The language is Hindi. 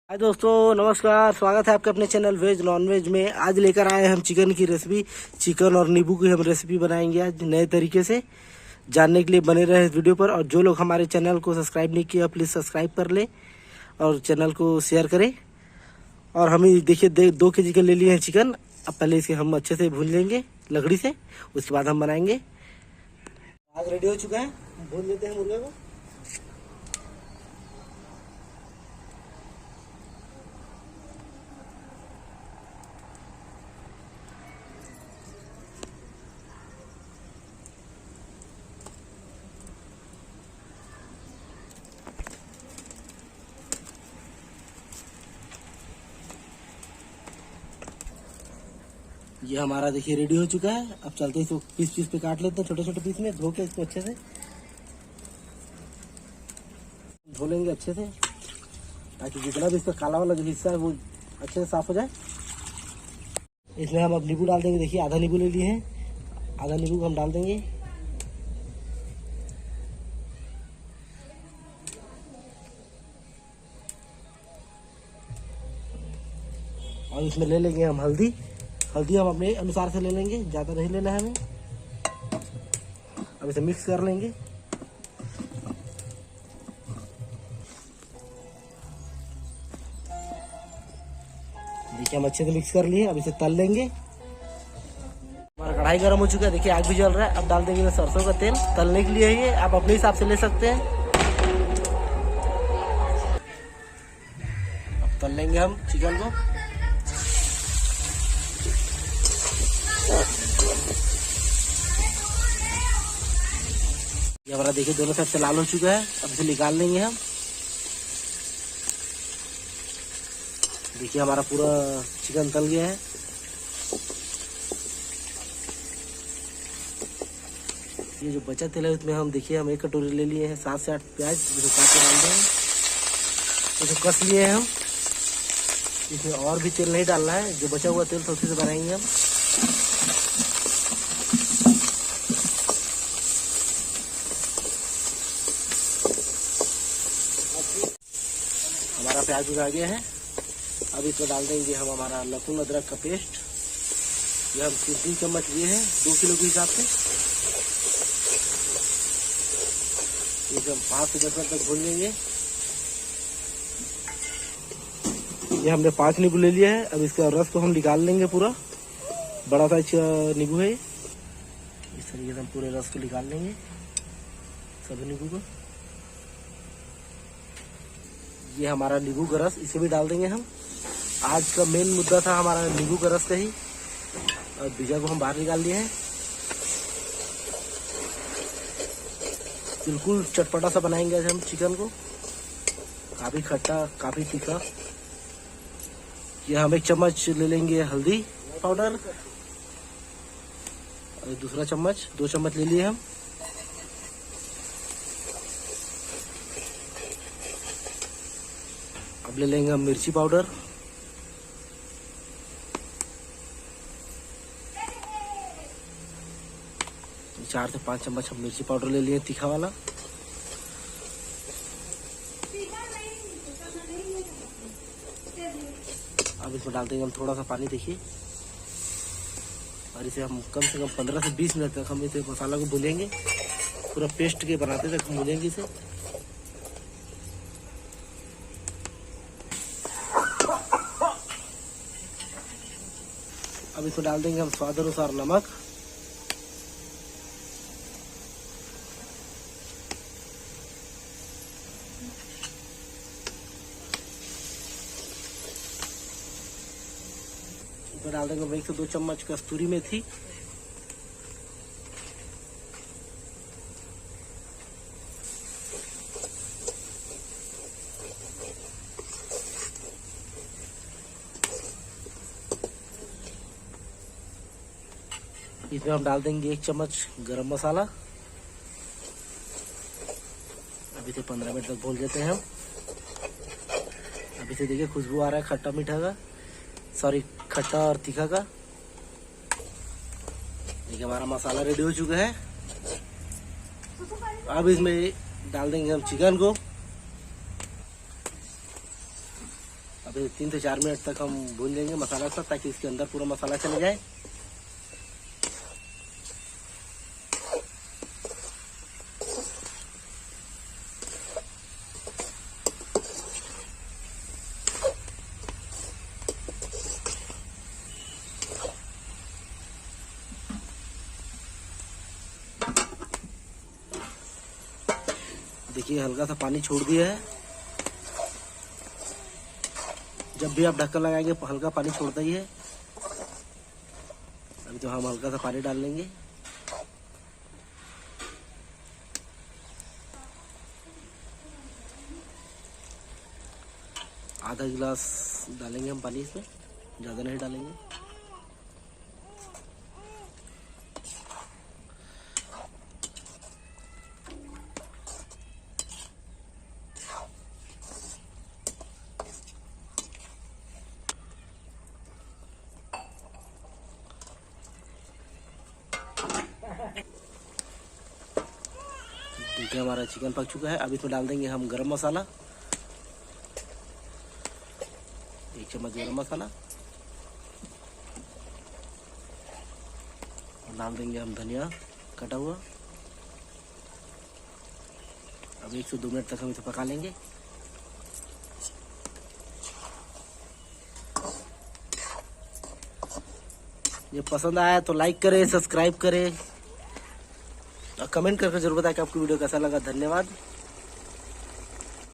हाय दोस्तों, नमस्कार। स्वागत है आपके अपने चैनल वेज नॉन वेज में। आज लेकर आए हम चिकन की रेसिपी। चिकन और नींबू की हम रेसिपी बनाएंगे आज नए तरीके से। जानने के लिए बने रहे इस वीडियो पर। और जो लोग हमारे चैनल को सब्सक्राइब नहीं किया प्लीज़ सब्सक्राइब कर लें और चैनल को शेयर करें। और हम देखिए 2 kg के ले लिए हैं चिकन। अब पहले इसे हम अच्छे से भून लेंगे लकड़ी से, उसके बाद हम बनाएंगे। आग रेडी हो चुका है, भून लेते हैं मुर्गे को। ये हमारा देखिए रेडी हो चुका है। अब चलते इसको पीस पीस पे काट लेते हैं, छोटे छोटे पीस में। धो के इसको अच्छे से धो लेंगे अच्छे से, ताकि जितना भी इसका काला वाला जो हिस्सा है वो अच्छे से साफ हो जाए। इसमें हम अब नींबू डाल देंगे। देखिए आधा नींबू ले लिए हैं, आधा नींबू हम डाल देंगे। और इसमें ले लेंगे हम हल्दी। हल्दी हम अपने अनुसार से ले लेंगे, ज़्यादा नहीं लेना है हमें। अब इसे मिक्स कर लेंगे। देखिए हम अच्छे से मिक्स कर लिए। अब इसे तल लेंगे। हमारा कढ़ाई गर्म हो चुका है, देखिए आग भी जल रहा है। अब डाल देंगे सरसों का तेल। तलने के लिए ये आप अपने हिसाब से ले सकते हैं। अब तल लेंगे हम चिकन को। ये हमारा देखिए दोनों साइड से लाल हो चुका है। अब इसे निकाल लेंगे हम। देखिए हमारा पूरा चिकन तल गया है। ये जो बचा तेल है उसमें हम देखिए हम 1 कटोरी ले लिए हैं 7 से 8 प्याज, जिसे काट के डाल देंगे। इसे कस लिए हैं हम। इसमें और भी तेल नहीं डालना है, जो बचा हुआ तेल तो उसी से बनाएंगे हम। हमारा प्याज उगा गया है। अब इसमें डाल देंगे हम हमारा लहसुन अदरक का पेस्ट। ये हम 3 चम्मच लिए हैं 2 किलो के हिसाब से। इसे हम 5 से 10 मिनट तक भून लेंगे। ये हमने 5 नींबू ले लिया है। अब इसका रस को हम निकाल लेंगे पूरा। बड़ा साइज नींबू है। इस तरीके से हम पूरे रस को निकाल लेंगे, सभी नींबू को। ये हमारा नींबू का रस, इसे भी डाल देंगे हम। आज का मेन मुद्दा था हमारा नींबू का रस का ही। और बीजा को हम बाहर निकाल लिए हैं। बिल्कुल चटपटा सा बनाएंगे आज हम चिकन को, काफी खट्टा काफी तीखा। ये हम 1 चम्मच ले लेंगे हल्दी पाउडर, और दूसरा चम्मच 2 चम्मच ले लिए हम। अब ले लेंगे हम मिर्ची पाउडर। तो 4 से 5 चम्मच हम मिर्ची पाउडर ले लिए तीखा वाला। अब इसमें डाल देंगे हम थोड़ा सा पानी, देखिए। और इसे हम कम से कम 15 से 20 मिनट तक हम इसे मसाला को भूनेंगे, पूरा पेस्ट के बनाते तक भूनेंगे इसे। अब इसमें डाल देंगे हम स्वाद अनुसार नमक। इसमें डाल देंगे 1 से 2 चम्मच कस्तूरी मेथी। इसमें हम डाल देंगे 1 चम्मच गरम मसाला। अभी से 15 मिनट तक भून लेते हैं हम। अभी से देखिए खुशबू आ रहा है खट्टा मीठा का, सॉरी खट्टा और तीखा का। देखिए हमारा मसाला रेडी हो चुका है। अब इसमें डाल देंगे हम चिकन को। अभी 3 से 4 मिनट तक हम भून लेंगे मसाला सब, ताकि इसके अंदर पूरा मसाला चले जाए। देखिए हल्का सा पानी छोड़ दिया है। जब भी आप ढक्कन लगाएंगे हल्का पानी छोड़ता ही है। अभी तो हम हल्का सा पानी डाल लेंगे। आधा गिलास डालेंगे हम पानी इसमें, ज़्यादा नहीं डालेंगे। देखिए हमारा चिकन पक चुका है। अब इसमें डाल देंगे हम गरम मसाला, 1 चम्मच गरम मसाला, और डाल देंगे हम धनिया कटा हुआ। अब 1 से 2 मिनट तक हम इसे पका लेंगे। ये पसंद आया तो लाइक करें, सब्सक्राइब करें और कमेंट करके जरूर बताएं कि आपको वीडियो कैसा लगा। धन्यवाद।